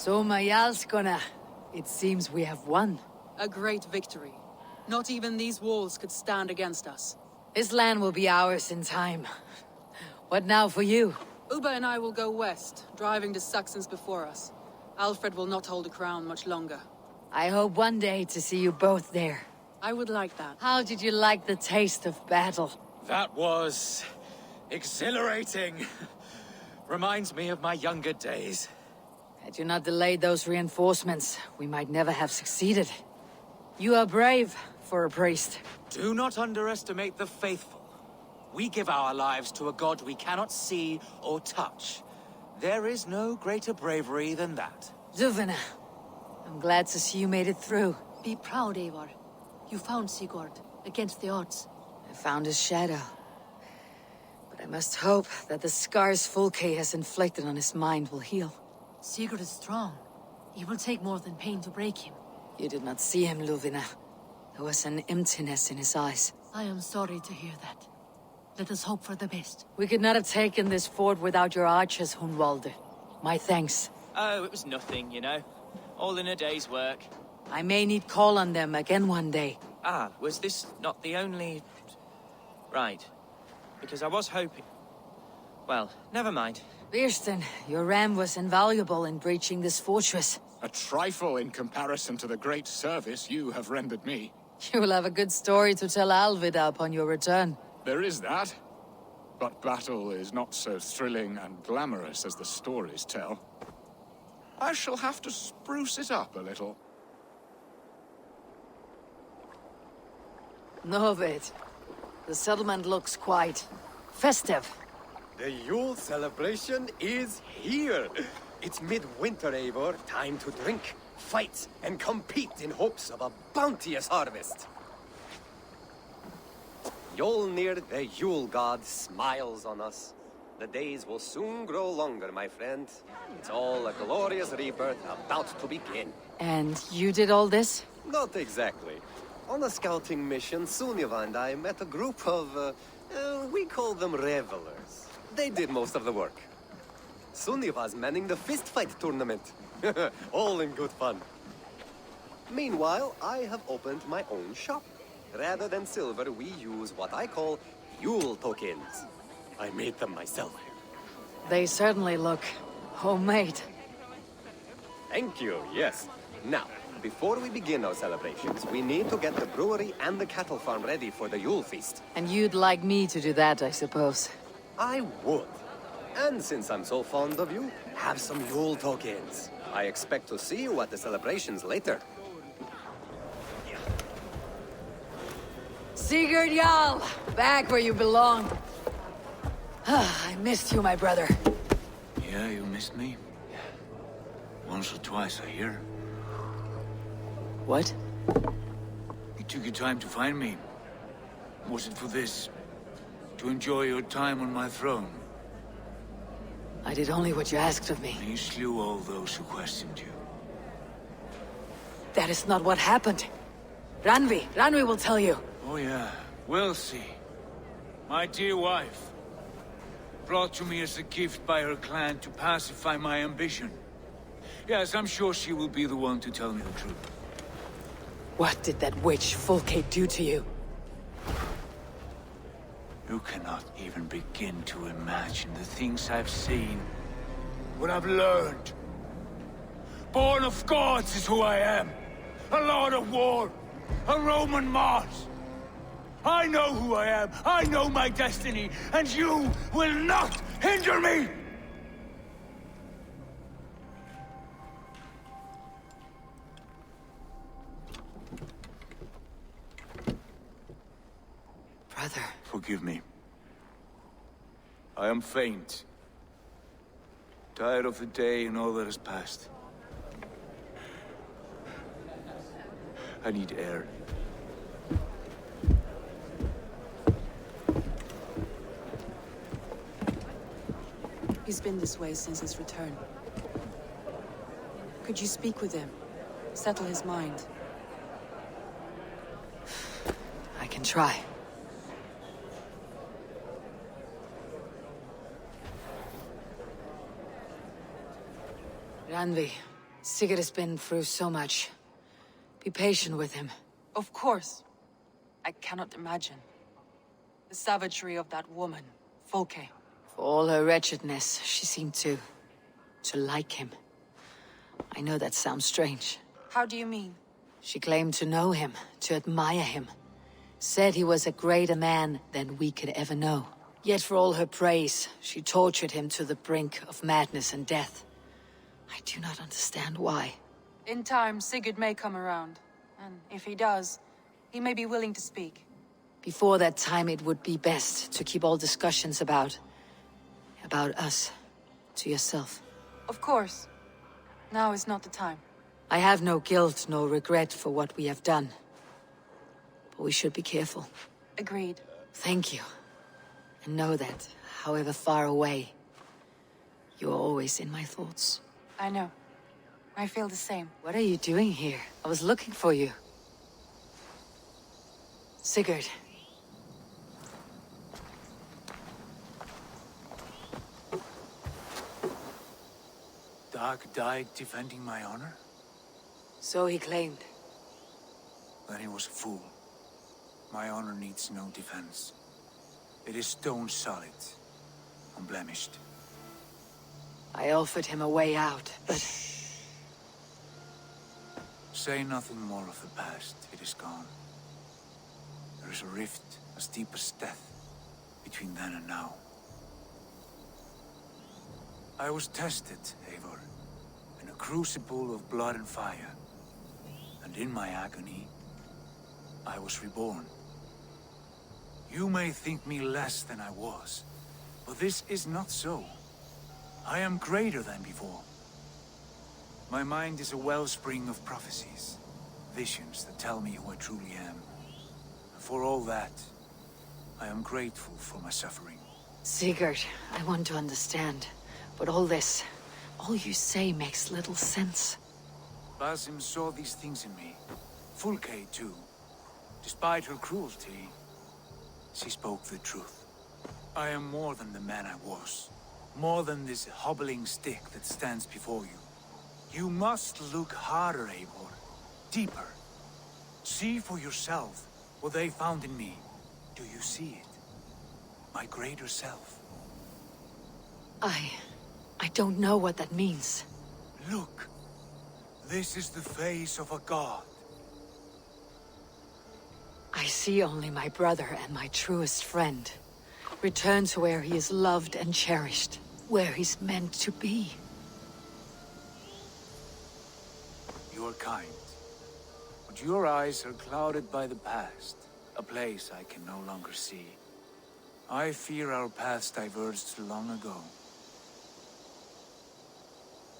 Somajalskona. It seems we have won. A great victory. Not even these walls could stand against us. This land will be ours in time. What now for you? Uba and I will go west, driving the Saxons before us. Alfred will not hold the crown much longer. I hope one day to see you both there. I would like that. How did you like the taste of battle? That was... exhilarating. Reminds me of my younger days. Had you not delayed those reinforcements, we might never have succeeded. You are brave for a priest. Do not underestimate the faithful. We give our lives to a god we cannot see or touch. There is no greater bravery than that. Duvina, I'm glad to see you made it through. Be proud, Eivor. You found Sigurd, against the odds. I found his shadow. But I must hope that the scars Fulke has inflicted on his mind will heal. Sigurd is strong. It will take more than pain to break him. You did not see him, Luvina. There was an emptiness in his eyes. I am sorry to hear that. Let us hope for the best. We could not have taken this fort without your archers, Hunwalde. My thanks. Oh, it was nothing, you know. All in a day's work. I may need call on them again one day. Ah, was this not the only... Right. Because I was hoping... Well, never mind. Birsten, your ram was invaluable in breaching this fortress. A trifle in comparison to the great service you have rendered me. You will have a good story to tell Alvida upon your return. There is that. But battle is not so thrilling and glamorous as the stories tell. I shall have to spruce it up a little. Novid. The settlement looks quite festive. The Yule celebration is here. It's midwinter, Eivor. Time to drink, fight, and compete in hopes of a bounteous harvest. Yolnir, the Yule god, smiles on us. The days will soon grow longer, my friend. It's all a glorious rebirth about to begin. And you did all this? Not exactly. On a scouting mission, Sunniva and I met a group of, we call them revelers. They did most of the work. Sunniva's manning the fistfight tournament. All in good fun. Meanwhile, I have opened my own shop. Rather than silver, we use what I call Yule tokens. I made them myself. They certainly look homemade. Thank you, yes. Now, before we begin our celebrations, we need to get the brewery and the cattle farm ready for the Yule feast. And you'd like me to do that, I suppose. I would. And since I'm so fond of you, have some Yule tokens. I expect to see you at the celebrations later. Sigurd Jarl, back where you belong. I missed you, my brother. Yeah, you missed me. Once or twice, I hear. What? You took your time to find me. Was it for this? To enjoy your time on my throne? I did only what you asked of me. And you slew all those who questioned you. That is not what happened. Ranvi will tell you. Oh yeah, we'll see. My dear wife, brought to me as a gift by her clan to pacify my ambition. Yes, I'm sure she will be the one to tell me the truth. What did that witch Fulke do to you? You cannot even begin to imagine the things I've seen, what I've learned. Born of gods is who I am. A lord of war, a Roman Mars. I know who I am, I know my destiny, and you will not hinder me! Brother. Forgive me. I am faint. Tired of the day and all that has passed. I need air. He's been this way since his return. Could you speak with him? Settle his mind. I can try. Ranvi, Sigurd has been through so much. Be patient with him. Of course. I cannot imagine. The savagery of that woman, Folke. For all her wretchedness, she seemed to like him. I know that sounds strange. How do you mean? She claimed to know him, to admire him. Said he was a greater man than we could ever know. Yet for all her praise, she tortured him to the brink of madness and death. I do not understand why. In time, Sigurd may come around. And if he does, he may be willing to speak. Before that time, it would be best to keep all discussions about us to yourself. Of course. Now is not the time. I have no guilt nor regret for what we have done. But we should be careful. Agreed. Thank you. And know that, however far away, you are always in my thoughts. I know. I feel the same. What are you doing here? I was looking for you. Sigurd. Dag died defending my honor? So he claimed. Then he was a fool. My honor needs no defense. It is stone solid, unblemished. I offered him a way out, but... Say nothing more of the past. It is gone. There is a rift as deep as death between then and now. I was tested, Eivor, in a crucible of blood and fire. And in my agony, I was reborn. You may think me less than I was, but this is not so. I am greater than before. My mind is a wellspring of prophecies, visions that tell me who I truly am. And for all that, I am grateful for my suffering. Sigurd, I want to understand. But all this, all you say makes little sense. Basim saw these things in me. Fulke, too. Despite her cruelty, she spoke the truth. I am more than the man I was. More than this hobbling stick that stands before you. You must look harder, Eivor. Deeper. See for yourself what they found in me. Do you see it? My greater self. I don't know what that means. Look. This is the face of a god. I see only my brother and my truest friend. Return to where he is loved and cherished. Where he's meant to be. You are kind. But your eyes are clouded by the past. A place I can no longer see. I fear our paths diverged long ago.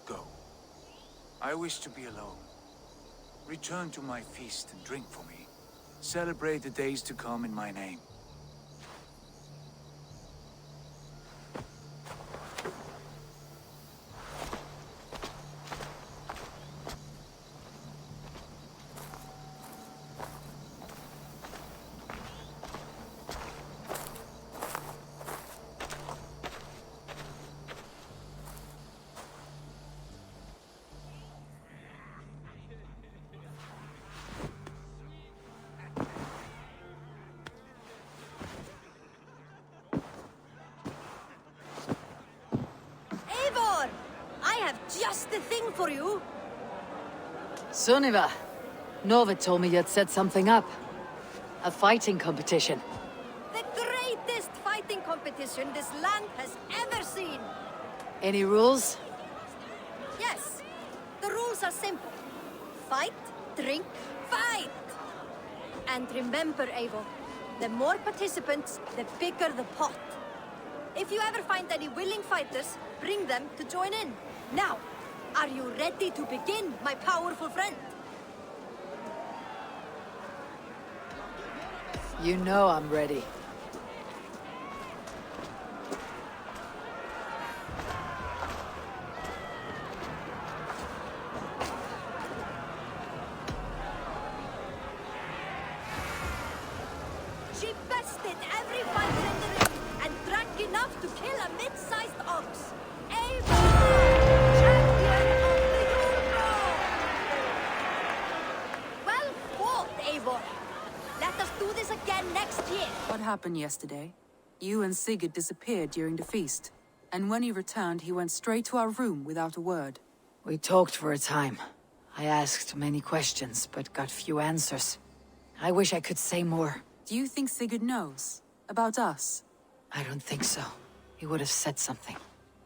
Go. I wish to be alone. Return to my feast and drink for me. Celebrate the days to come in my name. Eivor! I have just the thing for you! Sunniva, Nova told me you'd set something up. A fighting competition. The greatest fighting competition this land has ever seen! Any rules? Yes, the rules are simple. Fight, drink, fight! And remember, Eivor, the more participants, the bigger the pot. If you ever find any willing fighters, bring them to join in. Now, are you ready to begin, my powerful friend? You know I'm ready. She bested every fighter in the ring and drank enough to kill a mid-sized ox. Eivor! Champion of the Yule! this again next year. What happened yesterday? You and Sigurd disappeared during the feast. And when he returned, he went straight to our room without a word. We talked for a time. I asked many questions, but got few answers. I wish I could say more. Do you think Sigurd knows? About us? I don't think so. He would have said something.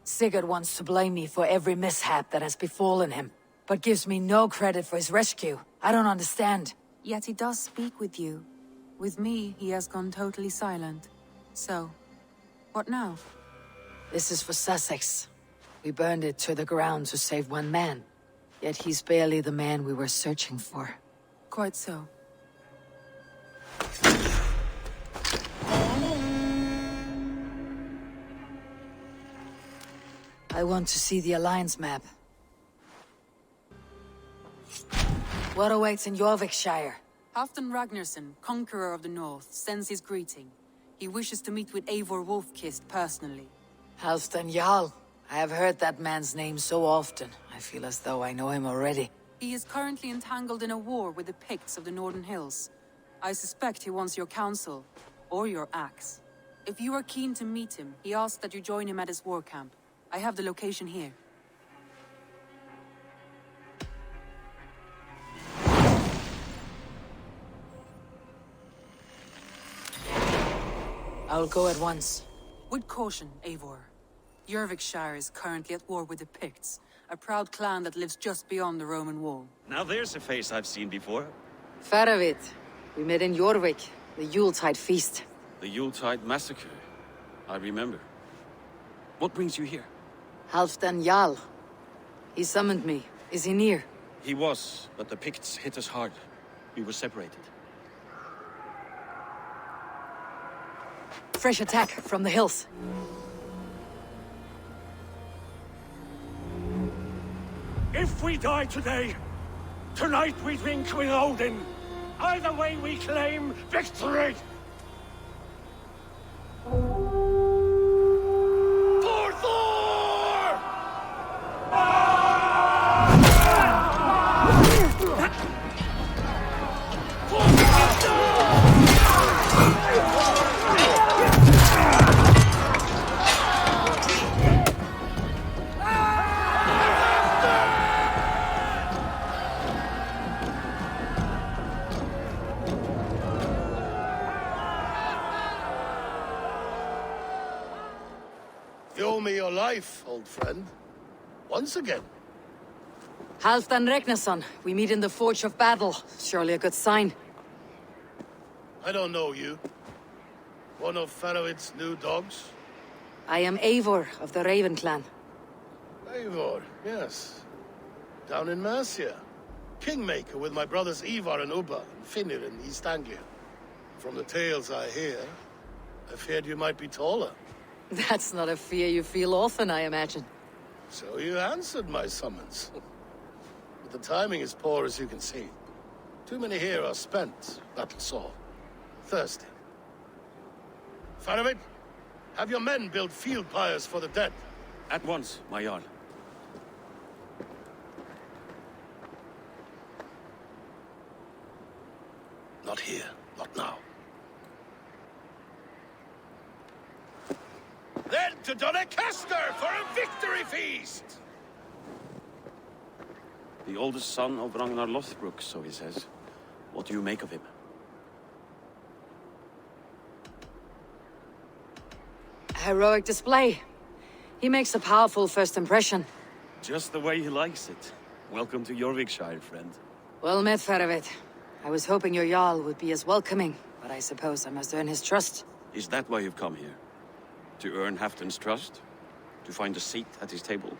Sigurd wants to blame me for every mishap that has befallen him, but gives me no credit for his rescue. I don't understand. Yet he does speak with you. With me, he has gone totally silent. So, what now? This is for Sussex. We burned it to the ground to save one man. Yet he's barely the man we were searching for. Quite so. I want to see the Alliance map. What awaits in Jorvikshire? Halfdan Ragnarsson, Conqueror of the North, sends his greeting. He wishes to meet with Eivor Wolfkist personally. Halfdan Jarl. I have heard that man's name so often. I feel as though I know him already. He is currently entangled in a war with the Picts of the Northern Hills. I suspect he wants your counsel, or your axe. If you are keen to meet him, he asks that you join him at his war camp. I have the location here. I'll go at once. With caution, Eivor. Jorvikshire is currently at war with the Picts, a proud clan that lives just beyond the Roman wall. Now there's a face I've seen before. Faravit. We met in Jorvik, the Yuletide feast. The Yuletide Massacre. I remember. What brings you here? Halfdan Jarl. He summoned me. Is he near? He was, but the Picts hit us hard. We were separated. Fresh attack from the hills. If we die today, tonight we drink with Odin. Either way we claim victory! For Thor! You owe me your life, old friend. Once again. Halfdan Ragnarsson. We meet in the Forge of Battle. Surely a good sign. I don't know you. One of Faroid's new dogs? I am Eivor of the Raven clan. Eivor, yes. Down in Mercia. Kingmaker with my brothers Ivar and Ubba and Finnr in East Anglia. From the tales I hear, I feared you might be taller. That's not a fear you feel often, I imagine. So you answered my summons. But the timing is poor, as you can see. Too many here are spent, battle sore, thirsty. Faramir, have your men build field pyres for the dead. At once, my Jarl. Not here, not now. Then to Doncaster for a victory feast! The oldest son of Ragnar Lothbrok, so he says. What do you make of him? A heroic display. He makes a powerful first impression. Just the way he likes it. Welcome to Jorvikshire, friend. Well met, Faravit. I was hoping your Jarl would be as welcoming, but I suppose I must earn his trust. Is that why you've come here? To earn Halfdan's trust? To find a seat at his table?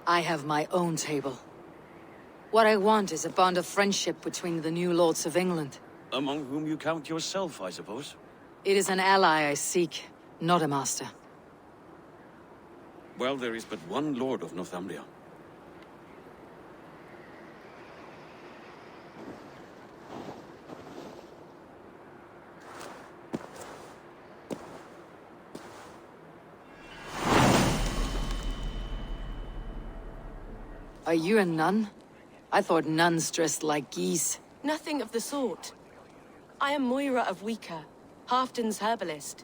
I have my own table. What I want is a bond of friendship between the new lords of England. Among whom you count yourself, I suppose? It is an ally I seek, not a master. Well, there is but one lord of Northumbria. Are you a nun? I thought nuns dressed like geese. Nothing of the sort. I am Moira of Weaker, Halfdan's herbalist.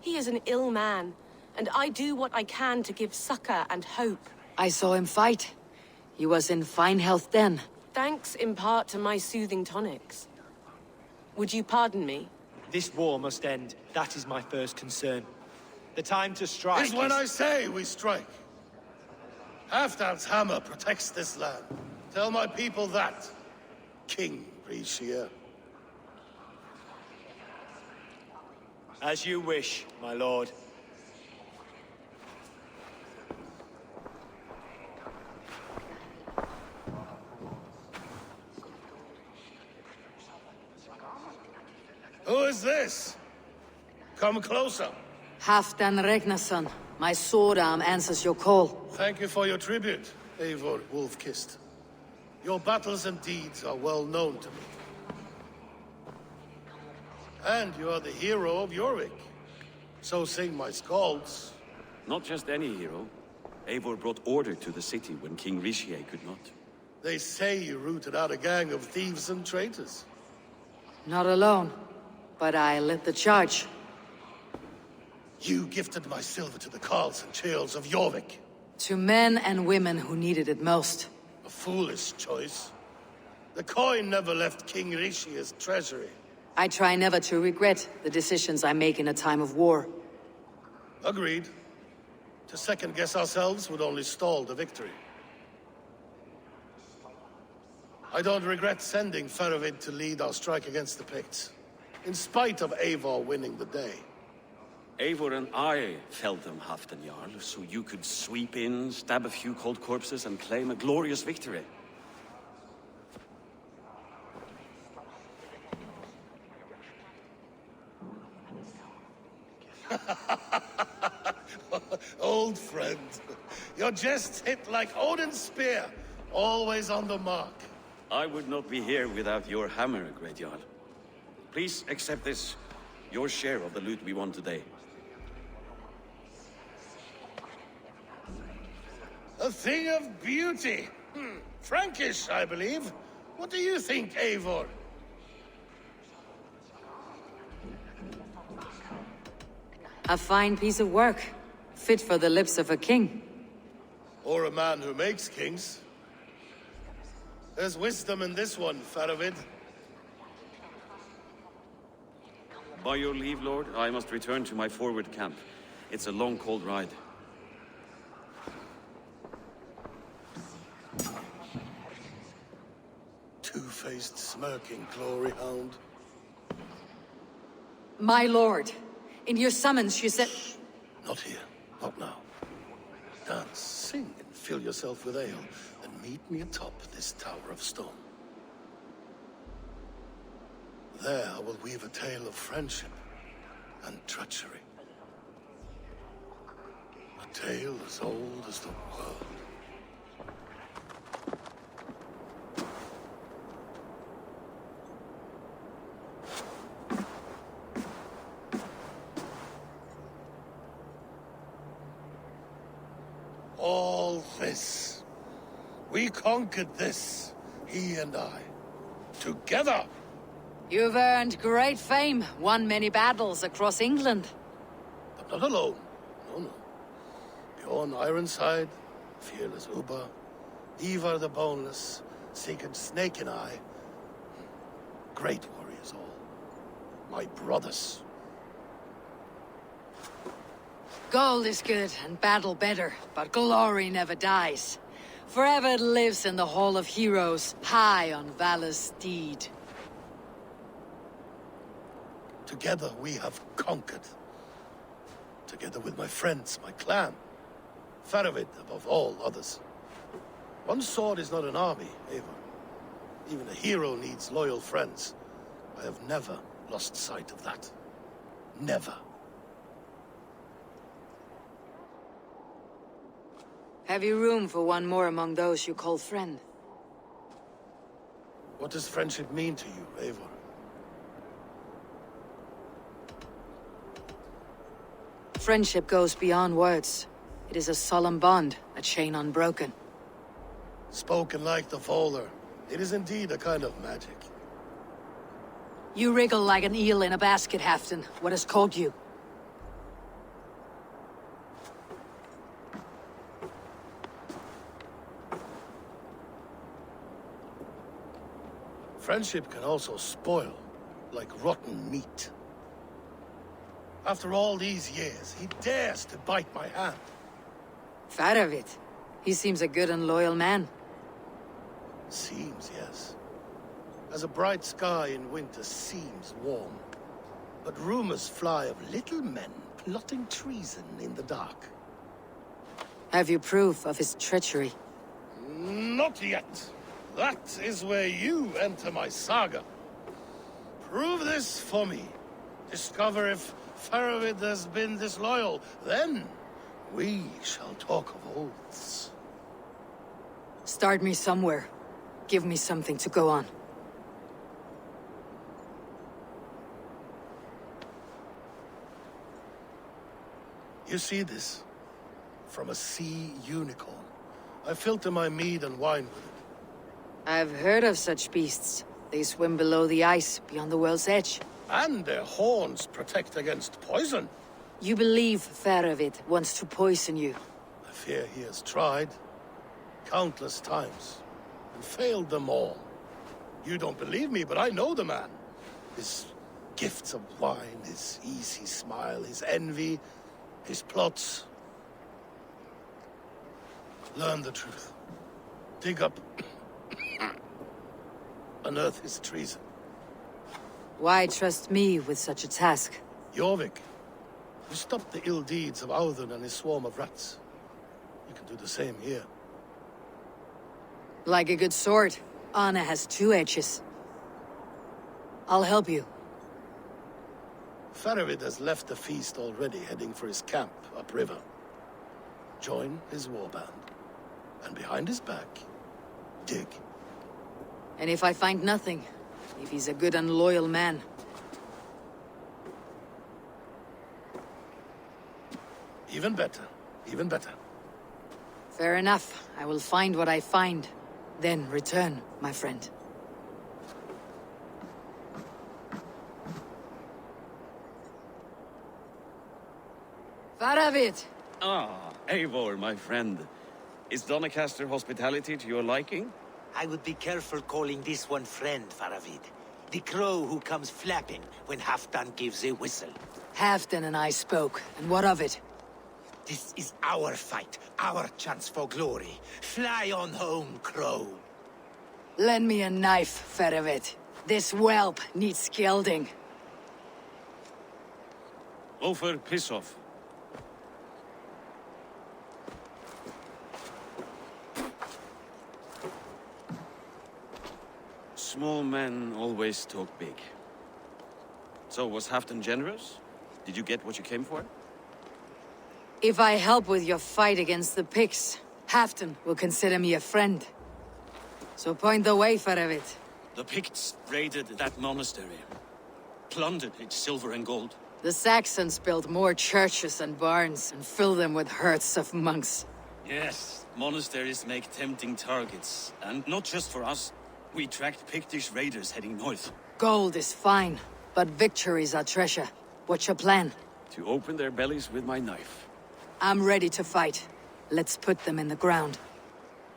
He is an ill man, and I do what I can to give succor and hope. I saw him fight. He was in fine health then. Thanks in part to my soothing tonics. Would you pardon me? This war must end. That is my first concern. The time to strike Is when I say we strike. Halfdan's hammer protects this land. Tell my people that, King Rishia. As you wish, my lord. Who is this? Come closer. Halfdan Ragnarsson, my sword arm answers your call. Thank you for your tribute, Eivor Wolf-Kissed. Your battles and deeds are well known to me. And you are the hero of Jorvik. So sing my skalds. Not just any hero. Eivor brought order to the city when King Rishie could not. They say you rooted out a gang of thieves and traitors. Not alone, but I led the charge. You gifted my silver to the carls and churls of Jorvik. To men and women who needed it most. A foolish choice. The coin never left King Rishie's treasury. I try never to regret the decisions I make in a time of war. Agreed. To second-guess ourselves would only stall the victory. I don't regret sending Faravid to lead our strike against the Picts, in spite of Eivor winning the day. Eivor and I felled them, Halfdan Jarl, so you could sweep in, stab a few cold corpses, and claim a glorious victory. Old friend, your jest hit like Odin's spear, always on the mark. I would not be here without your hammer, Great Jarl. Please accept this, your share of the loot we won today. A thing of beauty. Frankish, I believe. What do you think, Eivor? A fine piece of work, fit for the lips of a king. Or a man who makes kings. There's wisdom in this one, Faravid. By your leave, Lord, I must return to my forward camp. It's a long, cold ride. Two-faced, smirking glory hound. My lord, in your summons you said... Not here. Not now. Dance, sing, and fill yourself with ale, and meet me atop this tower of stone. There I will weave a tale of friendship and treachery. A tale as old as the world. All this. We conquered this, he and I. Together! You've earned great fame, won many battles across England. But not alone. No, no. Bjorn Ironside, fearless Ubba, Ivar the Boneless, Sigurd Snake and I. Great warriors all. My brothers. Gold is good and battle better, but glory never dies. Forever it lives in the Hall of Heroes, high on valor's steed. Together we have conquered. Together with my friends, my clan. Faravid above all others. One sword is not an army, Eivor. Even a hero needs loyal friends. I have never lost sight of that. Never. Have you room for one more among those you call friend? What does friendship mean to you, Eivor? Friendship goes beyond words. It is a solemn bond, a chain unbroken. Spoken like the Volar, it is indeed a kind of magic. You wriggle like an eel in a basket, Halfdan. What has caught you? Friendship can also spoil, like rotten meat. After all these years, he dares to bite my hand. Faravit. He seems a good and loyal man. Seems, yes. As a bright sky in winter seems warm. But rumors fly of little men plotting treason in the dark. Have you proof of his treachery? Not yet. That is where you enter my saga. Prove this for me. Discover if Faravid has been disloyal. Then we shall talk of oaths. Start me somewhere. Give me something to go on. You see this? From a sea unicorn. I filter my mead and wine with it. I've heard of such beasts. They swim below the ice, beyond the world's edge. And their horns protect against poison. You believe Faravid wants to poison you? I fear he has tried. Countless times. And failed them all. You don't believe me, but I know the man. His gifts of wine, his easy smile, his envy, his plots. Learn the truth. Dig up... unearth his treason. Why trust me with such a task? Jorvik, you stopped the ill deeds of Audun and his swarm of rats. You can do the same here. Like a good sword, Anna has two edges. I'll help you. Faravid has left the feast already, heading for his camp upriver. Join his warband. And behind his back, dig. And if I find nothing, if he's a good and loyal man, even better. Even better. fair enough. I will find what I find. Then return, my friend. Faravid! Ah, Eivor, my friend. Is Doncaster hospitality to your liking? I would be careful calling this one friend, Faravid. The crow who comes flapping when Halfdan gives a whistle. Halfdan and I spoke, and what of it? This is our fight, our chance for glory. Fly on home, crow. Lend me a knife, Faravid. This whelp needs scalding. Ofer, piss off. Small men always talk big. So, was Halfdan generous? Did you get what you came for? If I help with your fight against the Picts, Halfdan will consider me a friend. So point the way, Faravid. The Picts raided that monastery. Plundered its silver and gold. The Saxons built more churches and barns, and filled them with herds of monks. Yes, monasteries make tempting targets. And not just for us. We tracked Pictish raiders heading north. Gold is fine, but victory is our treasure. What's your plan? To open their bellies with my knife. I'm ready to fight. Let's put them in the ground.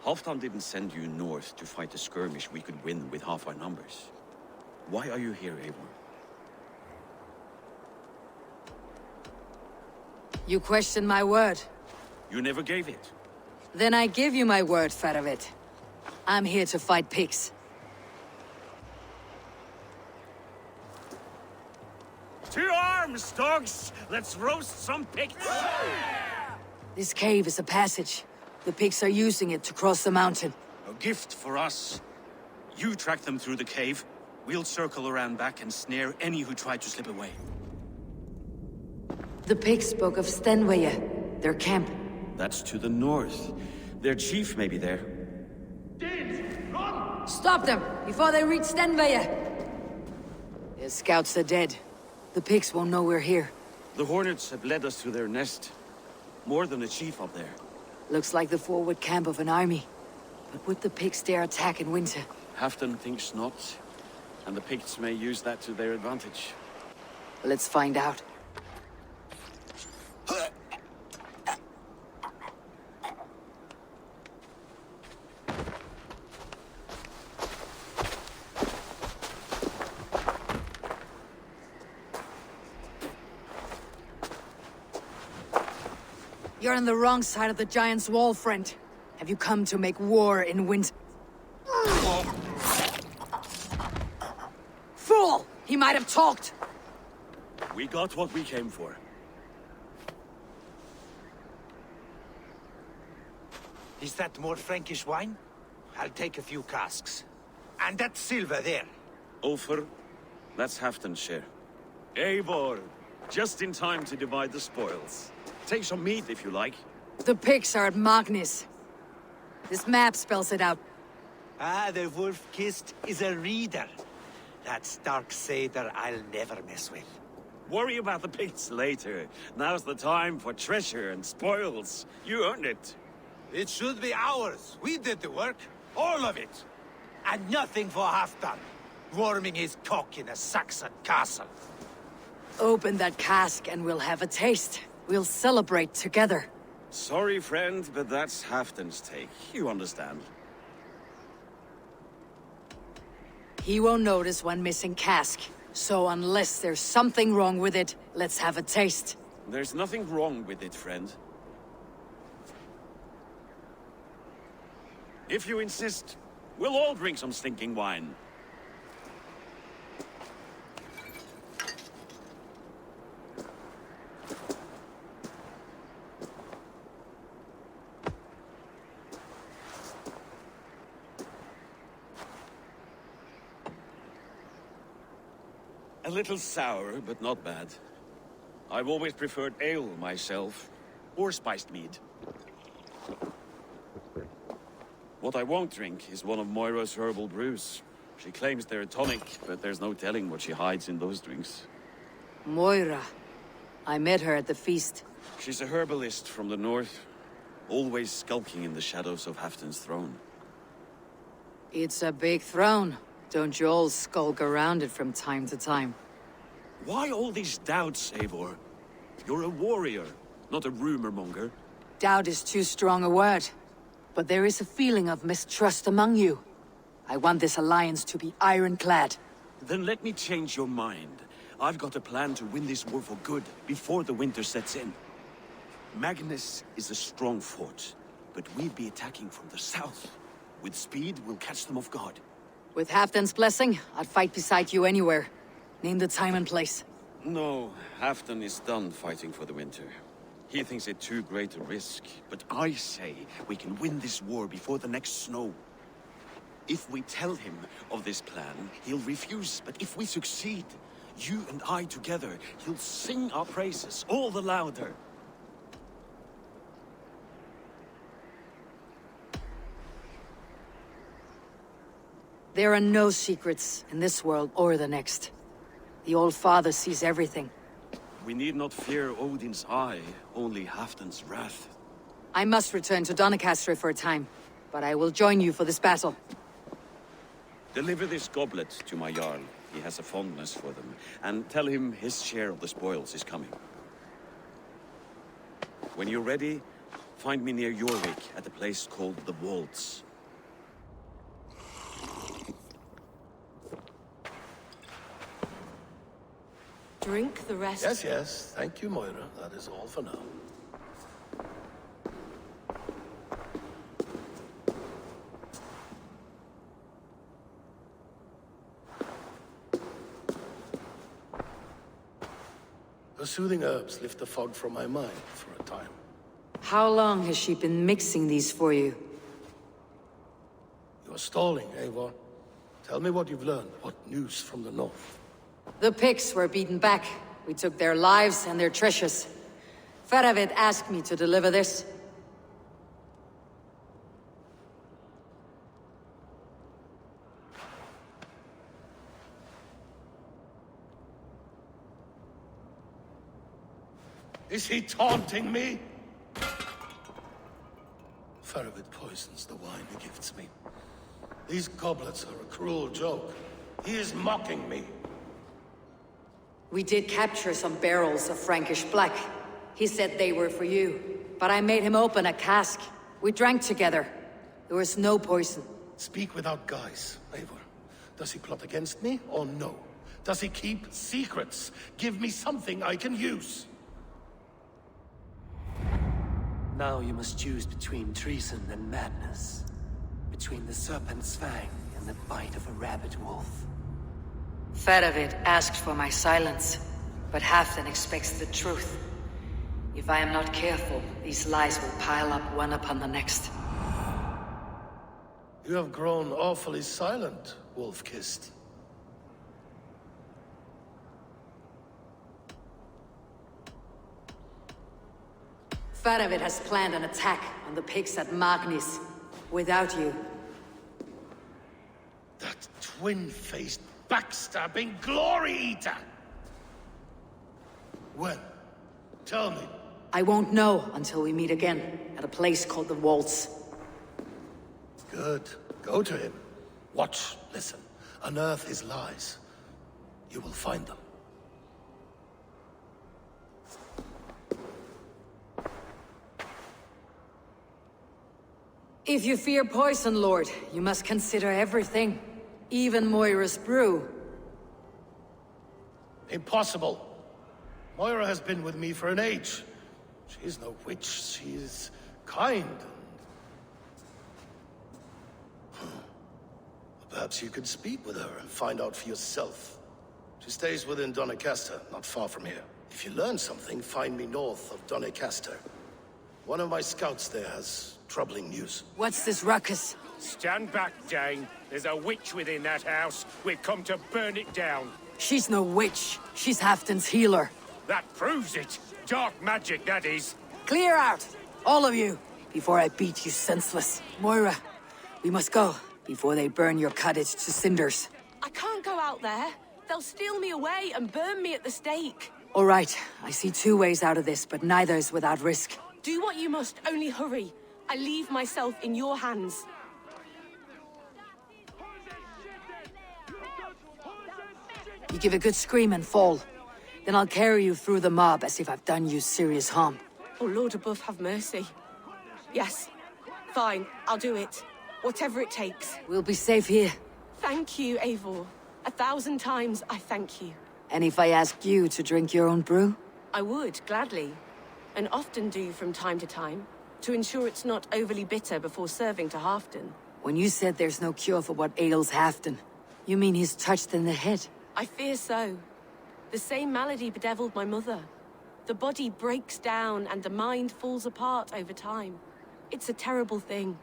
Halfdan didn't send you north to fight a skirmish we could win with half our numbers. Why are you here, Eivor? You question my word. You never gave it. Then I give you my word, Faravid. I'm here to fight pigs. To arms, dogs! Let's roast some Picts! This cave is a passage. The pigs are using it to cross the mountain. A gift for us. You track them through the cave. We'll circle around back and snare any who try to slip away. The pigs spoke of Stenveje, their camp. That's to the north. Their chief may be there. Stop them, before they reach Stenveje! Their scouts are dead. The pigs won't know we're here. The Hornets have led us to their nest. More than a chief up there. Looks like the forward camp of an army. But would the pigs dare attack in winter? Halfdan thinks not. and the Picts may use that to their advantage. Let's find out. You're on the wrong side of the Giant's wall, friend. Have you come to make war in winter? Fool! He might have talked! We got what we came for. Is that more Frankish wine? I'll take a few casks. And that silver there. Ulfr, that's Halfdan's share. Eivor, just in time to divide the spoils. Take some meat if you like. The pigs are at Magnus. This map spells it out. Ah, the wolf-kissed is a reader. That stark satyr I'll never mess with. Worry about the Picts later. Now's the time for treasure and spoils. You earned it. It should be ours. We did the work. All of it. And nothing for Halfdan. Warming his cock in a Saxon castle. Open that cask and we'll have a taste. We'll celebrate together. Sorry, friend, but that's Halfdan's take. You understand. He won't notice one missing cask. So unless there's something wrong with it, let's have a taste. There's nothing wrong with it, friend. If you insist, we'll all drink some stinking wine. A little sour, but not bad. I've always preferred ale myself, or spiced mead. What I won't drink is one of Moira's herbal brews. She claims they're a tonic, but there's no telling what she hides in those drinks. Moira. I met her at the feast. She's a herbalist from the north, always skulking in the shadows of Halfdan's throne. It's a big throne. Don't you all skulk around it from time to time? Why all these doubts, Eivor? You're a warrior, not a rumor monger. Doubt is too strong a word. But there is a feeling of mistrust among you. I want this alliance to be ironclad. Then let me change your mind. I've got a plan to win this war for good, before the winter sets in. Magnus is a strong fort, but we'll be attacking from the south. With speed, we'll catch them off guard. With Halfdan's blessing, I'd fight beside you anywhere. Name the time and place. No, Halfdan is done fighting for the winter. He thinks it too great a risk, but I say we can win this war before the next snow. If we tell him of this plan, he'll refuse, but if we succeed, you and I together, he'll sing our praises all the louder. There are no secrets in this world or the next. The Old Father sees everything. We need not fear Odin's eye, only Halfdan's wrath. I must return to Doncaster for a time, but I will join you for this battle. Deliver this goblet to my Jarl. He has a fondness for them. And tell him his share of the spoils is coming. When you're ready, find me near Jorvik at a place called the Waltz. Drink the rest. Yes, yes. Thank you, Moira. That is all for now. The soothing herbs lift the fog from my mind for a time. How long has she been mixing these for you? You're stalling, Eivor. Tell me what you've learned. What news from the north? The Picts were beaten back. We took their lives and their treasures. Faravid asked me to deliver this. Is he taunting me? Faravid poisons the wine he gifts me. These goblets are a cruel joke. He is mocking me. We did capture some barrels of Frankish black. He said they were for you. But I made him open a cask. We drank together. There was no poison. Speak without guise, Eivor. Does he plot against me, or no? Does he keep secrets? Give me something I can use. Now you must choose between treason and madness. Between the serpent's fang and the bite of a rabid wolf. Faravid asked for my silence, but Halfdan expects the truth. If I am not careful, these lies will pile up one upon the next. You have grown awfully silent, Wolf-Kissed. Faravid has planned an attack on the pigs at Magnis, without you. That twin-faced, backstabbing glory eater! When? Tell me. I won't know until we meet again, at a place called the Waltz. Good. Go to him. Watch, listen. Unearth his lies. You will find them. If you fear poison, Lord, you must consider everything. Even Moira's brew. Impossible. Moira has been with me for an age. She is no witch. She is kind. Perhaps you could speak with her and find out for yourself. She stays within Doncaster, not far from here. If you learn something, find me north of Doncaster. One of my scouts there has troubling news. What's this ruckus? Stand back, Dane. There's a witch within that house. We've come to burn it down. She's no witch. She's Halfdan's healer. That proves it. Dark magic, that is. Clear out, all of you, before I beat you senseless. Moira, we must go, before they burn your cottage to cinders. I can't go out there. They'll steal me away and burn me at the stake. All right, I see two ways out of this, but neither is without risk. Do what you must, only hurry. I leave myself in your hands. You give a good scream and fall. Then I'll carry you through the mob as if I've done you serious harm. Oh, Lord above, have mercy. Yes, fine, I'll do it. Whatever it takes. We'll be safe here. Thank you, Eivor. 1,000 times I thank you. And if I asked you to drink your own brew? I would, gladly. And often do from time to time, to ensure it's not overly bitter before serving to Halfdan. When you said there's no cure for what ails Halfdan, you mean he's touched in the head? I fear so. The same malady bedeviled my mother. The body breaks down and the mind falls apart over time. It's a terrible thing.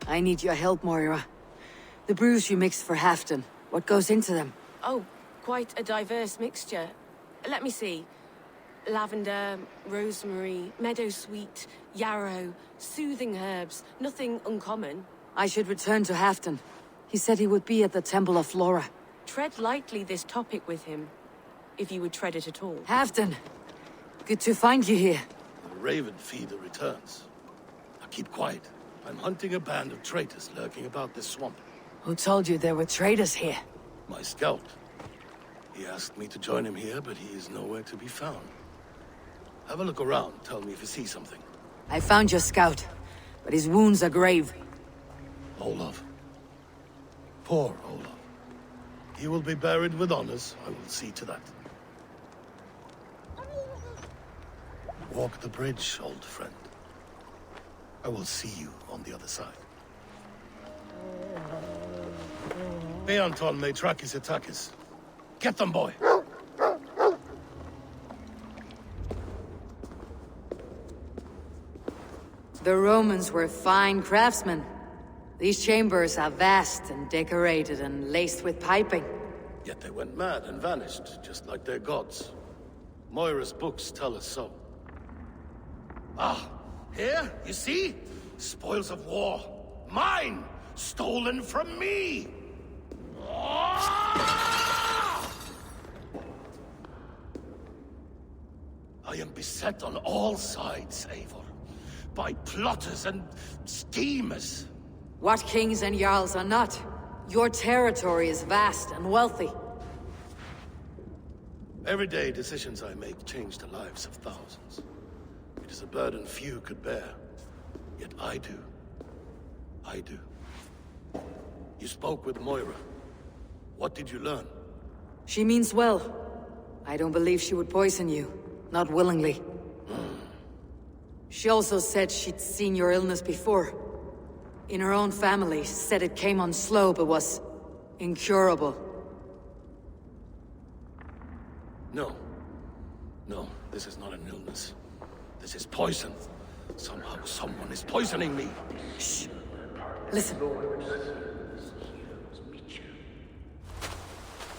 I need your help, Moira. The brews you mixed for Halfdan, what goes into them? Oh, quite a diverse mixture. Let me see. Lavender, rosemary, meadowsweet, yarrow, soothing herbs. Nothing uncommon. I should return to Halfdan. He said he would be at the Temple of Flora. Tread lightly this topic with him, if you would tread it at all. Halfdan, good to find you here. The Raven Feeder returns. Now keep quiet. I'm hunting a band of traitors lurking about this swamp. Who told you there were traitors here? My scout. He asked me to join him here, but he is nowhere to be found. Have a look around. Tell me if you see something. I found your scout, but his wounds are grave. Olaf. Poor Olaf. He will be buried with honors. I will see to that. Walk the bridge, old friend. I will see you on the other side. Beanton may track his attackers. Get them, boy! The Romans were fine craftsmen. These chambers are vast and decorated and laced with piping. Yet they went mad and vanished, just like their gods. Moira's books tell us so. Ah, here, you see? Spoils of war. Mine! Stolen from me! Ah! I am beset on all sides, Eivor. By plotters and schemers. What kings and jarls are not? Your territory is vast and wealthy. Everyday decisions I make change the lives of thousands. It is a burden few could bear. Yet I do. I do. You spoke with Moira. What did you learn? She means well. I don't believe she would poison you. Not willingly. She also said she'd seen your illness before. In her own family, said it came on slow but was incurable. No. No, this is not an illness. This is poison. Somehow someone is poisoning me. Shh. Listen.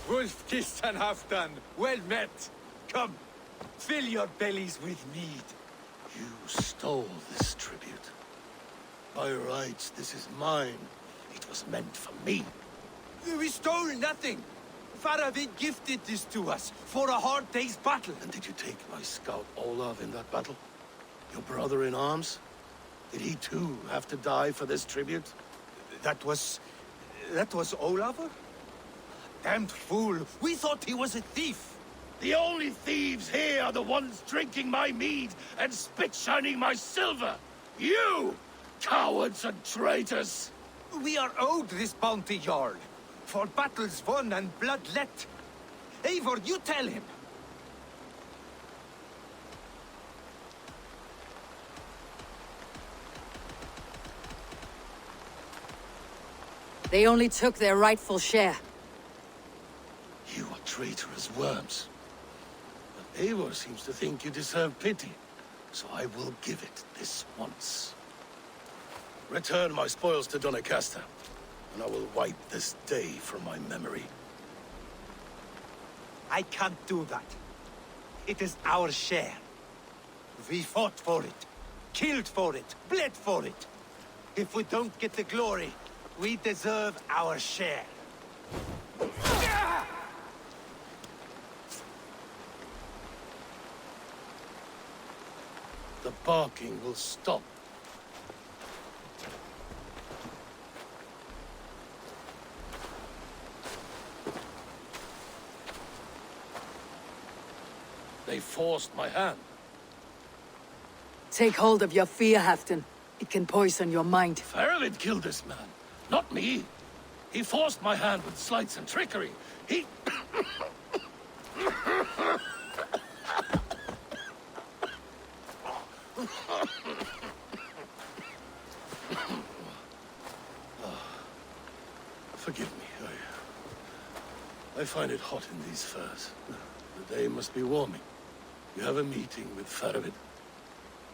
Wolf kissed and half done. Well met. Come, fill your bellies with mead. You stole this tribute. By rights, this is mine. It was meant for me. We stole nothing. Faravid gifted this to us for a hard day's battle. And did you take my scout Olav in that battle? Your brother in arms? Did he too have to die for this tribute? That was Olafur? Damned fool. We thought he was a thief. The only thieves here are the ones drinking my mead and spit-shining my silver! You! Cowards and traitors! We are owed this bounty, Jarl. For battles won and blood let. Eivor, you tell him. They only took their rightful share. You are traitorous worms. But Eivor seems to think you deserve pity, so I will give it this once. Return my spoils to Doncaster, and I will wipe this day from my memory. I can't do that. It is our share. We fought for it, killed for it, bled for it. If we don't get the glory, we deserve our share. The barking will stop. They forced my hand. Take hold of your fear, Halfdan. It can poison your mind. Faravid killed this man, not me. He forced my hand with sleights and trickery. He... Forgive me. I find it hot in these furs. The day must be warming. You have a meeting with Faravid.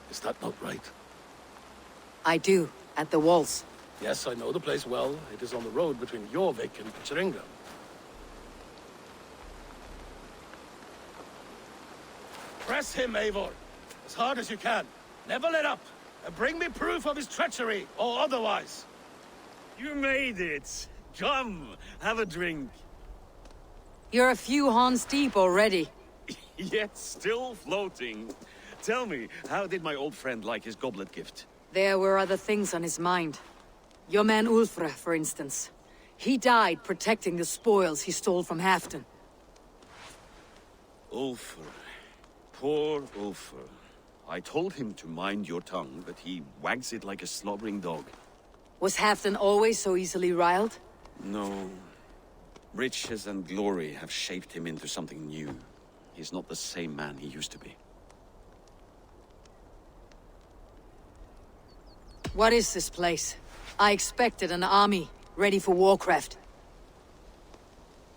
Is that not right? I do, at the walls. Yes, I know the place well. It is on the road between Jorvik and Pecheringa. Press him, Eivor. As hard as you can. Never let up. And bring me proof of his treachery, or otherwise. You made it. Come, have a drink. You're a few horns deep already. Yet still floating. Tell me, how did my old friend like his goblet gift? There were other things on his mind. Your man Ulfre, for instance. He died protecting the spoils he stole from Halfdan. Ulfr. Poor Ulfr. I told him to mind your tongue, but he wags it like a slobbering dog. Was Halfdan always so easily riled? No. Riches and glory have shaped him into something new. He's not the same man he used to be. What is this place? I expected an army, ready for warcraft.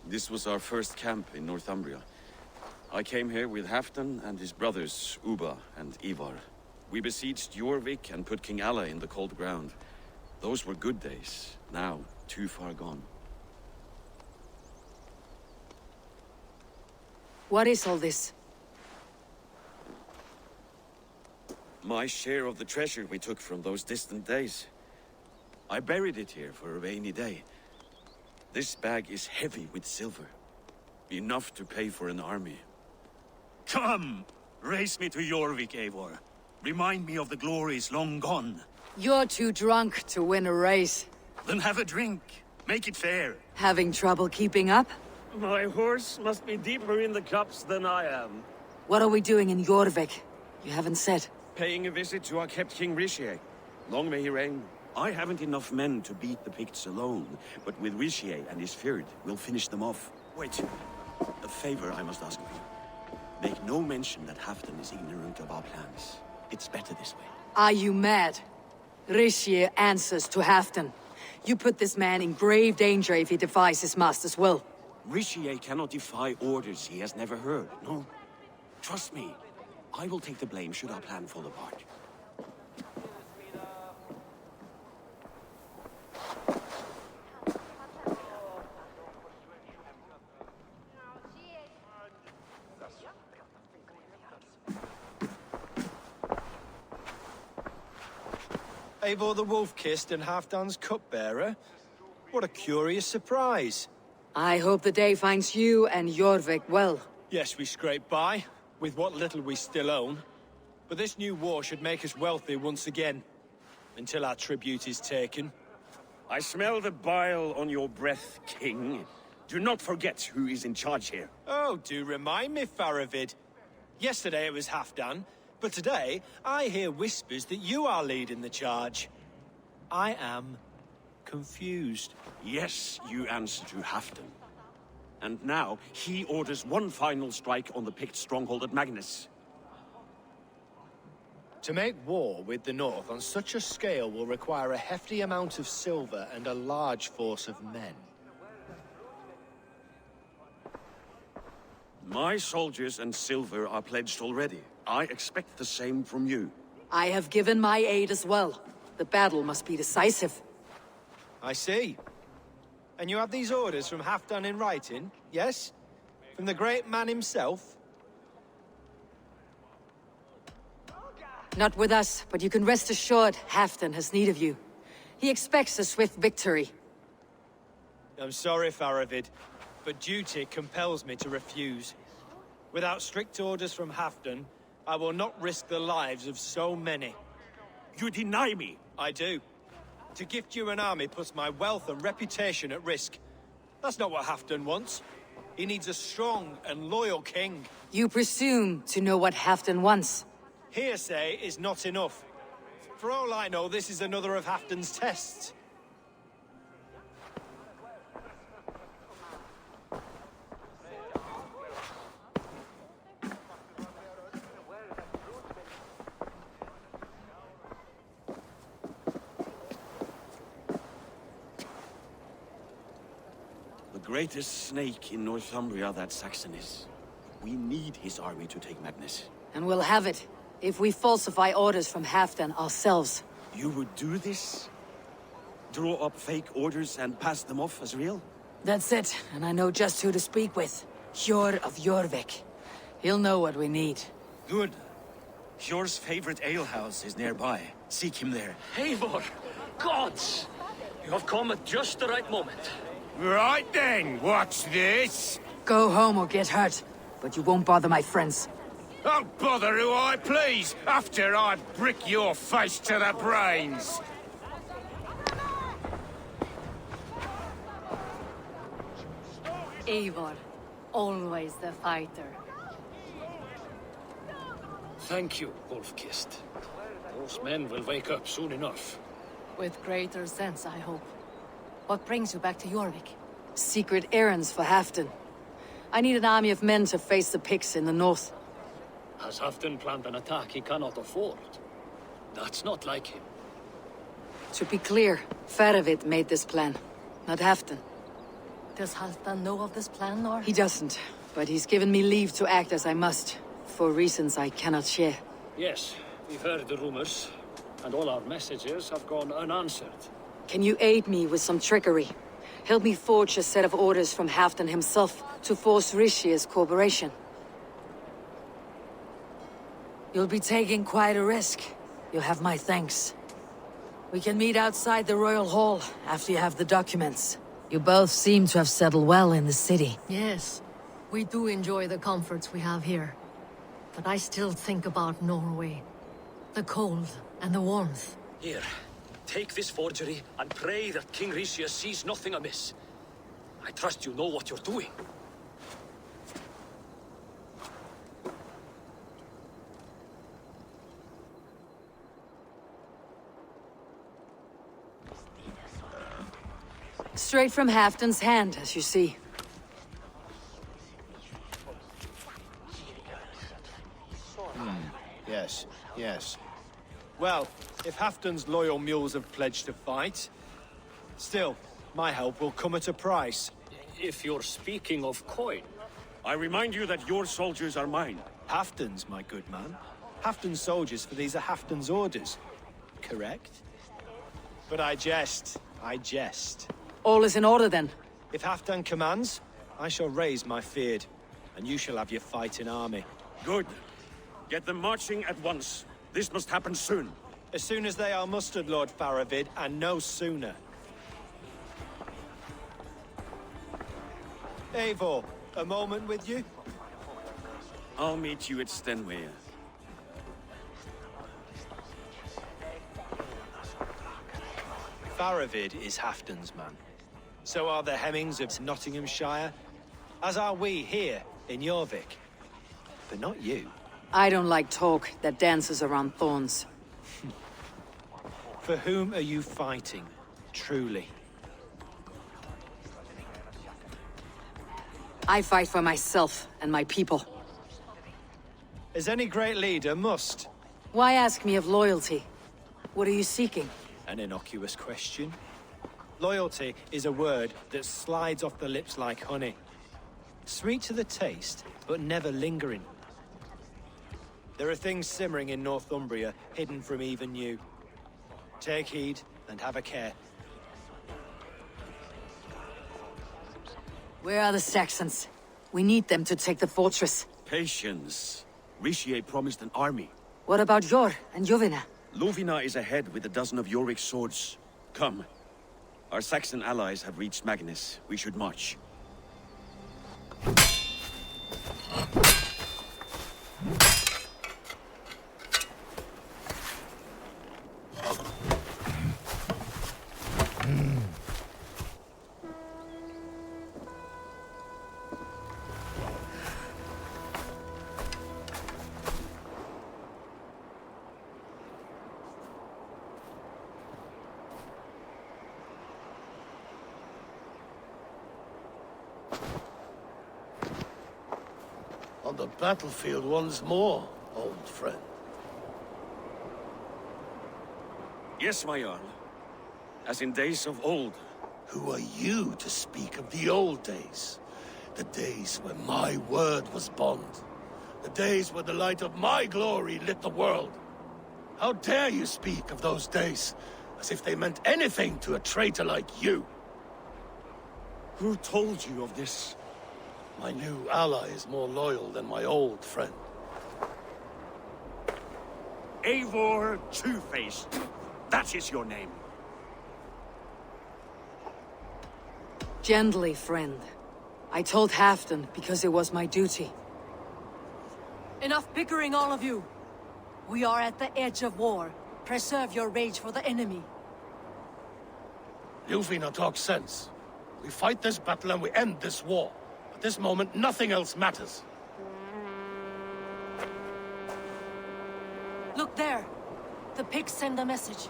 This was our first camp in Northumbria. I came here with Halfdan and his brothers, Ubba and Ivar. We besieged Jorvik and put King Alla in the cold ground. Those were good days, now too far gone. What is all this? My share of the treasure we took from those distant days. I buried it here for a rainy day. This bag is heavy with silver. Enough to pay for an army. Come! Race me to Jorvik, Eivor. Remind me of the glories long gone. You're too drunk to win a race. Then have a drink. Make it fair. Having trouble keeping up? My horse must be deeper in the cups than I am. What are we doing in Jorvik? You haven't said. Paying a visit to our kept King Richier. Long may he reign. I haven't enough men to beat the Picts alone, but with Richier and his Fyrd, we'll finish them off. Wait. A favor I must ask of you. Make no mention that Halfdan is ignorant of our plans. It's better this way. Are you mad? Richier answers to Halfdan. You put this man in grave danger if he defies his master's will. Richier cannot defy orders he has never heard, no? Trust me. I will take the blame should our plan fall apart. Eivor the Wolf-Kissed and Halfdan's cupbearer? What a curious surprise. I hope the day finds you and Jorvik well. Yes, we scrape by, with what little we still own. But this new war should make us wealthy once again. Until our tribute is taken. I smell the bile on your breath, King. Do not forget who is in charge here. Oh, do remind me, Faravid. Yesterday it was Halfdan, but today I hear whispers that you are leading the charge. I am confused. Yes, you answer to Halfdan. And now, he orders one final strike on the Pict stronghold at Magnus. To make war with the North on such a scale will require a hefty amount of silver and a large force of men. My soldiers and silver are pledged already. I expect the same from you. I have given my aid as well. The battle must be decisive. I see. And you have these orders from Halfdan in writing, yes? From the great man himself? Not with us, but you can rest assured Halfdan has need of you. He expects a swift victory. I'm sorry, Faravid, but duty compels me to refuse. Without strict orders from Halfdan, I will not risk the lives of so many. You deny me! I do. To gift you an army puts my wealth and reputation at risk. That's not what Halfdan wants. He needs a strong and loyal king. You presume to know what Halfdan wants. Hearsay is not enough. For all I know, this is another of Halfdan's tests. The greatest snake in Northumbria that Saxon is. We need his army to take Magnus. And we'll have it, if we falsify orders from Halfdan ourselves. You would do this? Draw up fake orders and pass them off as real? That's it, and I know just who to speak with. Hjor of Jorvik. He'll know what we need. Good. Hjor's favorite alehouse is nearby. Seek him there. Eivor! Gods! You have come at just the right moment. Right then, what's this? Go home or get hurt, but you won't bother my friends. I'll bother who I please, after I brick your face to the brains. Eivor, always the fighter. Thank you, Wolf-Kissed. Those men will wake up soon enough. With greater sense, I hope. What brings you back to Jorvik? Secret errands for Halfdan. I need an army of men to face the Picts in the north. Has Halfdan planned an attack he cannot afford? That's not like him. To be clear, Faravid made this plan, not Halfdan. Does Halfdan know of this plan, or...? He doesn't, but he's given me leave to act as I must, for reasons I cannot share. Yes, we've heard the rumors, and all our messages have gone unanswered. Can you aid me with some trickery? Help me forge a set of orders from Halfdan himself to force Richier's cooperation. You'll be taking quite a risk. You'll have my thanks. We can meet outside the Royal Hall after you have the documents. You both seem to have settled well in the city. Yes, we do enjoy the comforts we have here. But I still think about Norway. The cold and the warmth. Here, take this forgery and pray that King Ricius sees nothing amiss. I trust you know what you're doing. Straight from Halfdan's hand, as you see. Yes, yes. Well, if Halfdan's loyal mules have pledged to fight, still, my help will come at a price. If you're speaking of coin. I remind you that your soldiers are mine. Halfdan's, my good man. Halfdan's soldiers, for these are Halfdan's orders. Correct? But I jest. I jest. All is in order, then. If Halfdan commands, I shall raise my feared, and you shall have your fighting army. Good. Get them marching at once. This must happen soon. As soon as they are mustered, Lord Faravid, and no sooner. Eivor, a moment with you? I'll meet you at Stenway. Faravid is Halfdan's man. So are the Hemmings of Nottinghamshire, as are we here in Jorvik. But not you. I don't like talk that dances around thorns. For whom are you fighting, truly? I fight for myself and my people. As any great leader must. Why ask me of loyalty? What are you seeking? An innocuous question. Loyalty is a word that slides off the lips like honey. Sweet to the taste, but never lingering. There are things simmering in Northumbria, hidden from even you. Take heed, and have a care. Where are the Saxons? We need them to take the fortress. Patience. Ricier promised an army. What about Jor and Jovina? Lovina is ahead with a dozen of Jorvik's swords. Come. Our Saxon allies have reached Magnus. We should march. On the battlefield once more, old friend. Yes, my Jarl. As in days of old. Who are you to speak of the old days? The days when my word was bond. The days where the light of my glory lit the world. How dare you speak of those days as if they meant anything to a traitor like you? Who told you of this? My new ally is more loyal than my old friend. Eivor Two-Faced. That is your name. Gently, friend. I told Halfdan because it was my duty. Enough bickering, all of you. We are at the edge of war. Preserve your rage for the enemy. Ljufina talks sense. We fight this battle and we end this war. At this moment, nothing else matters. Look there. The pigs send a message.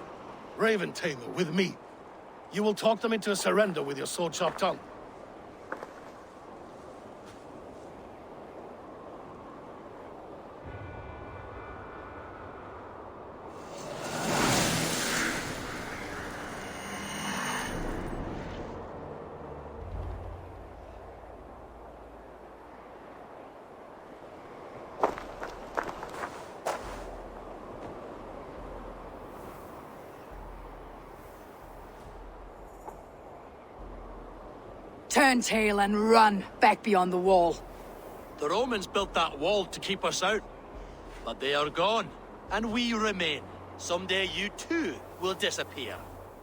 Raven Tamer, with me. You will talk them into a surrender with your sword-sharp tongue. Turn tail and run back beyond the wall. The Romans built that wall to keep us out. But they are gone, and we remain. Someday you too will disappear.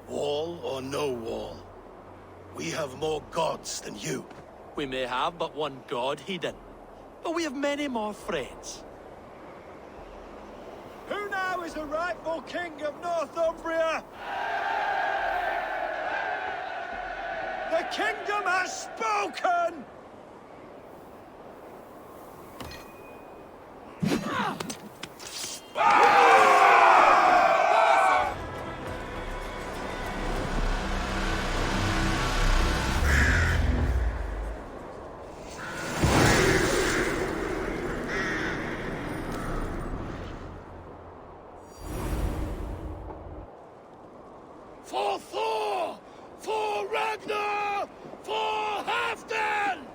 Wall or no wall, we have more gods than you. We may have but one god, Hedon. But we have many more friends. Who now is the rightful king of Northumbria? kingdom has spoken! For Thor! For Ragnar! For Halfdan!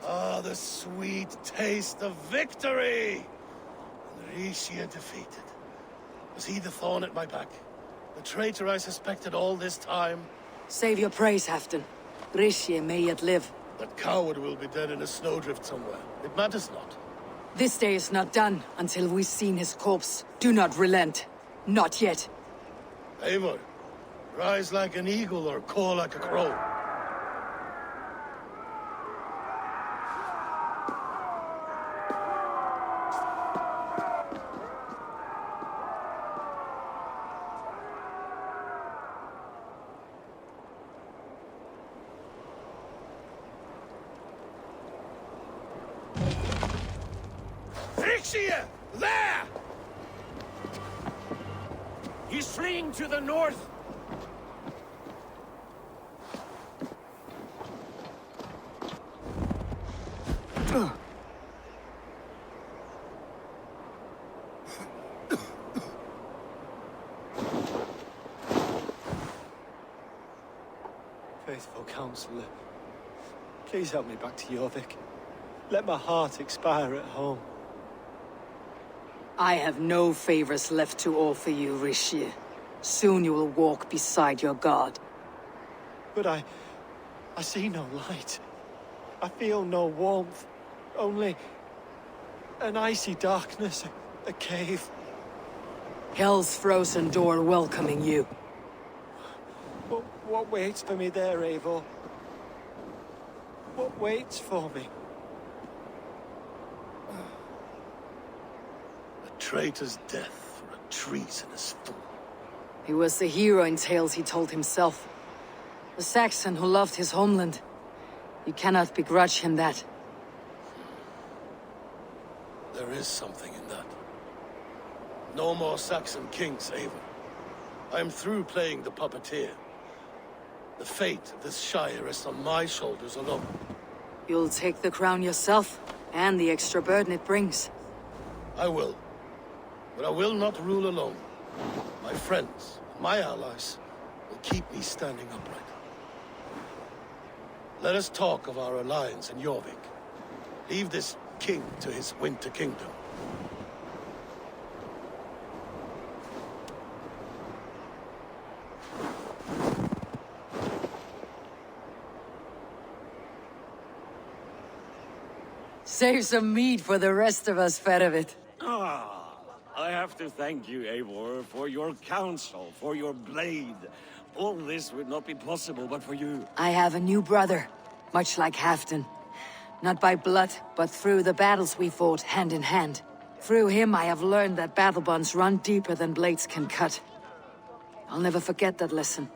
Ah, the sweet taste of victory! And Rishia defeated. Was he the thorn at my back? The traitor I suspected all this time? Save your praise, Halfdan. Rishie may yet live. That coward will be dead in a snowdrift somewhere. It matters not. This day is not done until we've seen his corpse. Do not relent. Not yet. Eivor, rise like an eagle or caw like a crow. Rixia! There! He's fleeing to the north! Faithful counselor, please help me back to Jorvik. Let my heart expire at home. I have no favors left to offer you, Rishie. Soon you will walk beside your god. But I see no light. I feel no warmth. Only an icy darkness, a cave. Hell's frozen door welcoming you. What waits for me there, Eivor? What waits for me? A traitor's death for a treasonous fool. He was the hero in tales he told himself. A Saxon who loved his homeland. You cannot begrudge him that. There is something in that. No more Saxon kings, Eivor. I am through playing the puppeteer. The fate of this Shire rests on my shoulders alone. You'll take the crown yourself, and the extra burden it brings. I will. But I will not rule alone. My friends, my allies, will keep me standing upright. Let us talk of our alliance in Jorvik. Leave this king to his winter kingdom. Save some meat for the rest of us, Fedovit. I have to thank you, Eivor, for your counsel, for your blade. All this would not be possible but for you. I have a new brother, much like Halfdan. Not by blood, but through the battles we fought hand in hand. Through him I have learned that battle bonds run deeper than blades can cut. I'll never forget that lesson.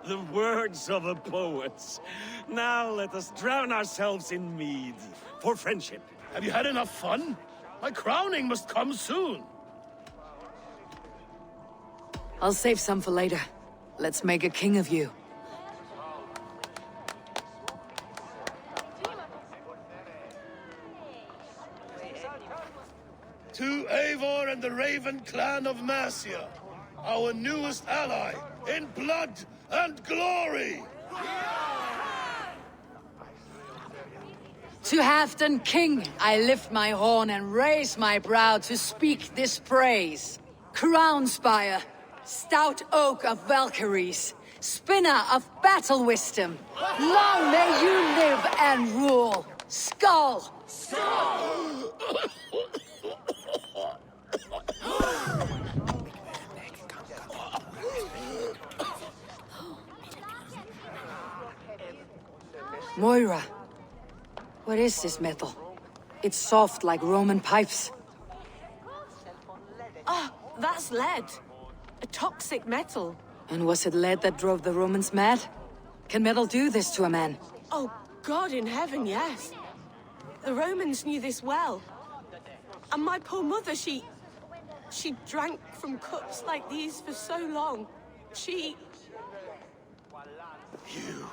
The words of a poet. Now let us drown ourselves in mead. For friendship. Have you had enough fun? My crowning must come soon. I'll save some for later. Let's make a king of you. To Eivor and the Raven clan of Mercia, our newest ally, in blood and glory! To Halfdan King, I lift my horn and raise my brow to speak this praise. Crown spire, stout oak of Valkyries, spinner of battle wisdom. Long may you live and rule. Skull! Skull! Moira. What is this metal? It's soft like Roman pipes. Ah, that's lead. A toxic metal. And was it lead that drove the Romans mad? Can metal do this to a man? Oh, God in heaven, yes. The Romans knew this well. And my poor mother, she drank from cups like these for so long. She... You...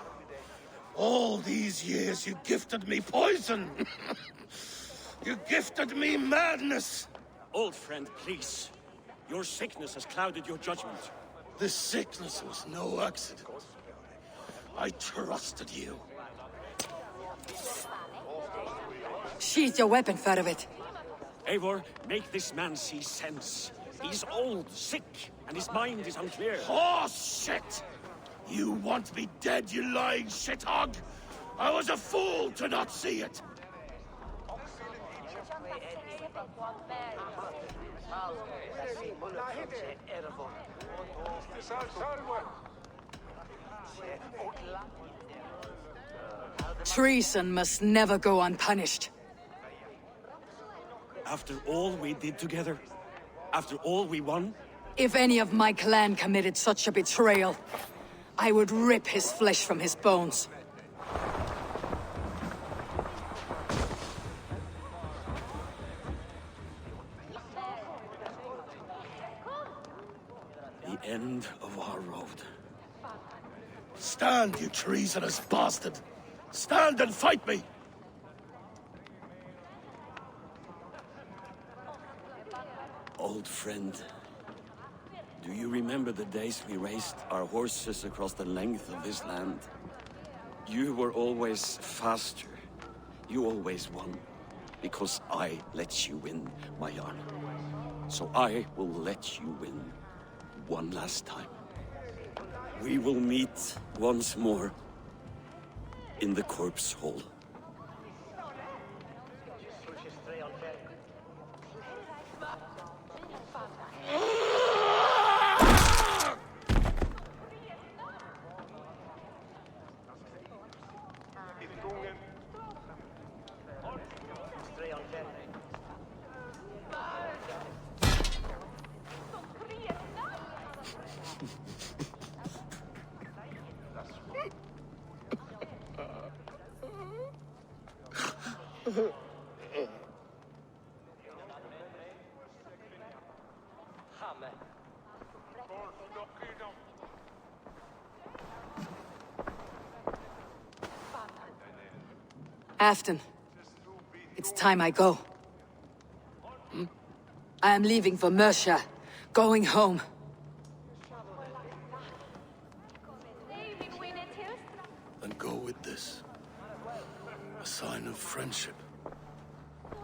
All these years you gifted me poison! You gifted me madness! Old friend, please. Your sickness has clouded your judgment. This sickness was no accident. I trusted you. Sheath your weapon, Fedovit. Eivor, make this man see sense. He's old, sick, and his mind is unclear. Oh, shit! You want me dead, you lying shithog? I was a fool to not see it! Treason must never go unpunished. After all we did together? After all we won? If any of my clan committed such a betrayal, I would rip his flesh from his bones. The end of our road. Stand, you treasonous bastard! Stand and fight me! Old friend, do you remember the days we raced our horses across the length of this land? You were always faster. You always won. Because I let you win, my Jarl. So I will let you win one last time. We will meet once more in the corpse hall. Afton, it's time I go. I am leaving for Mercia, going home. Then go with this. A sign of friendship.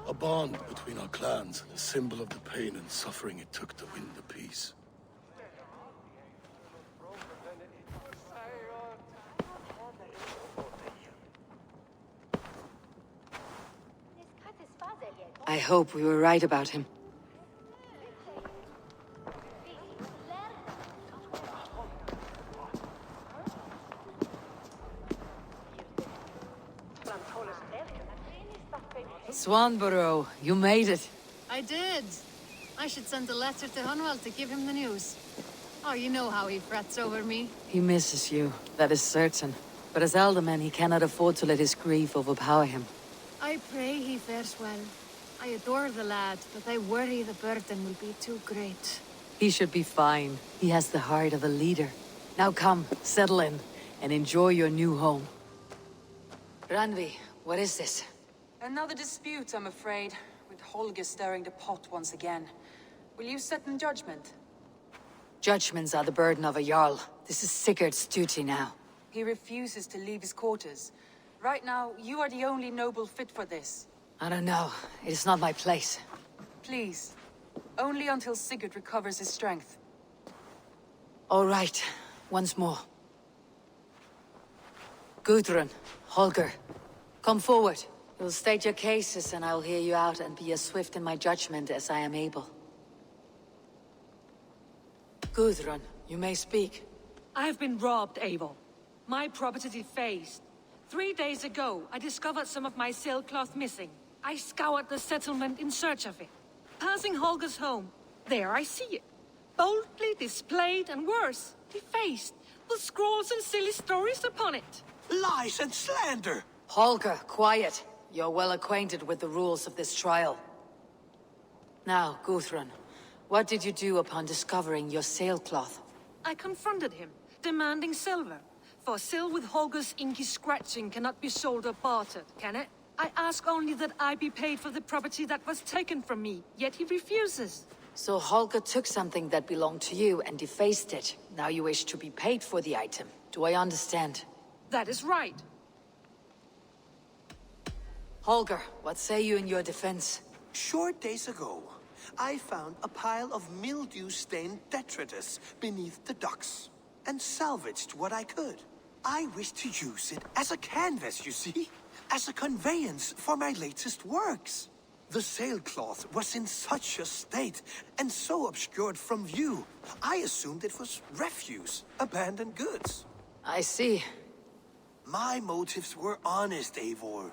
A bond between our clans, and a symbol of the pain and suffering it took to win the peace. I hope we were right about him. Swanborough, you made it. I did. I should send a letter to Hunwell to give him the news. Oh, you know how he frets over me. He misses you, that is certain. But as alderman, he cannot afford to let his grief overpower him. I pray he fares well. I adore the lad, but I worry the burden will be too great. He should be fine. He has the heart of a leader. Now come, settle in, and enjoy your new home. Randvi, what is this? Another dispute, I'm afraid, with Holger stirring the pot once again. Will you sit in judgment? Judgments are the burden of a Jarl. This is Sigurd's duty now. He refuses to leave his quarters. Right now, you are the only noble fit for this. I don't know. It is not my place. Please. Only until Sigurd recovers his strength. All right. Once more. Gudrun, Holger, come forward. You'll state your cases and I'll hear you out and be as swift in my judgment as I am able. Gudrun, you may speak. I have been robbed, Eivor. My property defaced. 3 days ago, I discovered some of my sailcloth missing. I scoured the settlement in search of it. Passing Holger's home, there I see it. Boldly displayed and worse, Defaced, with scrolls and silly stories upon it. Lies and slander! Holger, quiet. You're well acquainted with the rules of this trial. Now, Guthrun, what did you do upon discovering your sailcloth? I confronted him, demanding silver. For sil with Holger's inky scratching cannot be sold or bartered, can it? I ask only that I be paid for the property that was taken from me, yet he refuses. So Holger took something that belonged to you and defaced it. Now you wish to be paid for the item. Do I understand? That is right. Holger, what say you in your defense? Short days ago, I found a pile of mildew-stained detritus beneath the docks, and salvaged what I could. I wish to use it as a canvas, you see? As a conveyance for my latest works. The sailcloth was in such a state, and so obscured from view, I assumed it was refuse, abandoned goods. I see. My motives were honest, Eivor.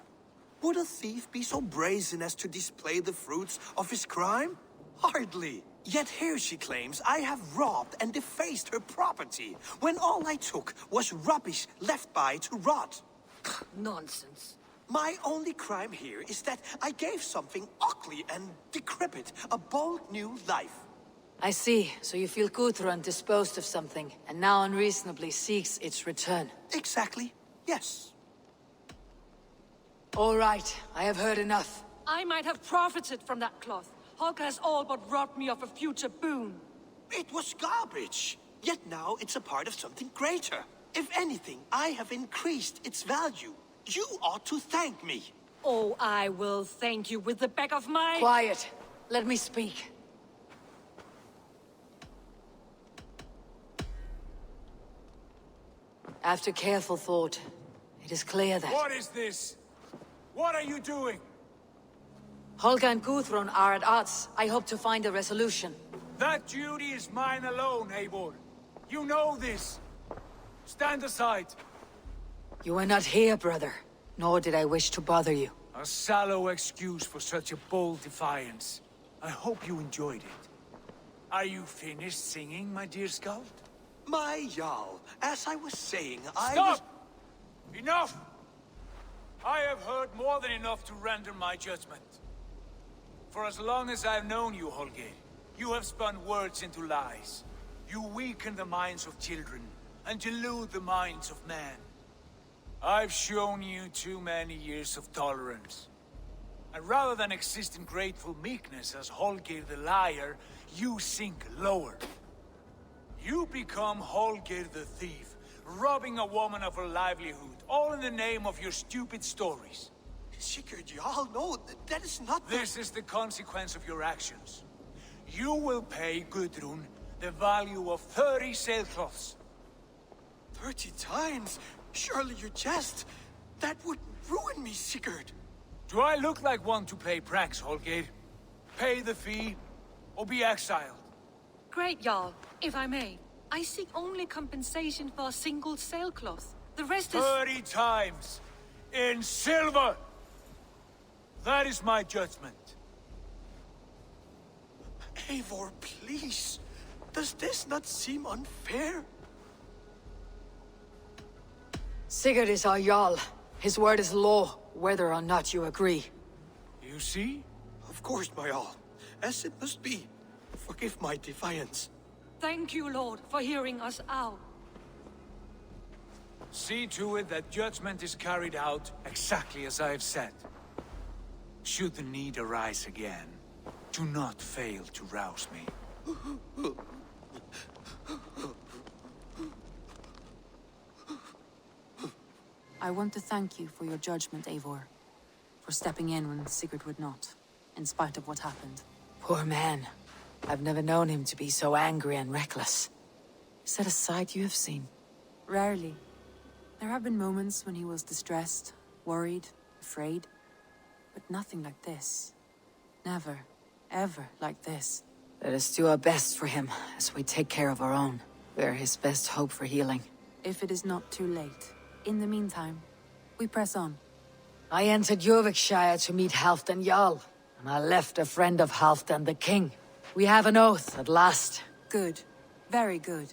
Would a thief be so brazen as to display the fruits of his crime? Hardly. Yet here she claims I have robbed and defaced her property, when all I took was rubbish left by to rot. Nonsense. My only crime here is that I gave something ugly and decrepit a bold new life. I see. So you feel Guthrun disposed of something, and now unreasonably seeks its return. Exactly. Yes. All right. I have heard enough. I might have profited from that cloth. Holger has all but robbed me of a future boon. It was garbage. Yet now it's a part of something greater. If anything, I have increased its value. You ought to thank me. Oh, I will thank you with the back of my... Quiet. Let me speak. After careful thought, it is clear that... What is this? What are you doing? Holger and Guthrun are at odds. I hope to find a resolution. That duty is mine alone, Eivor. You know this. Stand aside. You were not here, brother. Nor did I wish to bother you. A sallow excuse for such a bold defiance. I hope you enjoyed it. Are you finished singing, my dear Skald? My Jarl, as I was saying, Stop! Enough! I have heard more than enough to render my judgment. For as long as I've known you, Holger, you have spun words into lies. You weaken the minds of children, and delude the minds of men. I've shown you too many years of tolerance. And rather than exist in grateful meekness as Holger the liar, you sink lower. You become Holger the thief, robbing a woman of her livelihood, all in the name of your stupid stories. Sigurd, Jarl, no, that is not This is the consequence of your actions. You will pay Gudrun the value of 30 sailcloths. 30 times? Surely you jest. That would ruin me, Sigurd. Do I look like one to play pranks, Holger? Pay the fee, or be exiled. Great, Jarl. If I may, I seek only compensation for a single sailcloth. The rest is... 30 times! In silver! That is my judgment. Eivor, please. Does this not seem unfair? Sigurd is our Jarl. His word is law, whether or not you agree. You see? Of course, my Jarl. As it must be. Forgive my defiance. Thank you, Lord, for hearing us out. See to it that judgment is carried out exactly as I have said. Should the need arise again, do not fail to rouse me. I want to thank you for your judgment, Eivor. For stepping in when Sigurd would not, in spite of what happened. Poor man. I've never known him to be so angry and reckless. Is that a side you have seen? Rarely. There have been moments when he was distressed, worried, afraid. But nothing like this. Never, ever like this. Let us do our best for him, as we take care of our own. We are his best hope for healing. If it is not too late. In the meantime, we press on. I entered Jorvikshire to meet Halfdan Jarl, and I left a friend of Halfdan the King. We have an oath, at last. Good. Very good.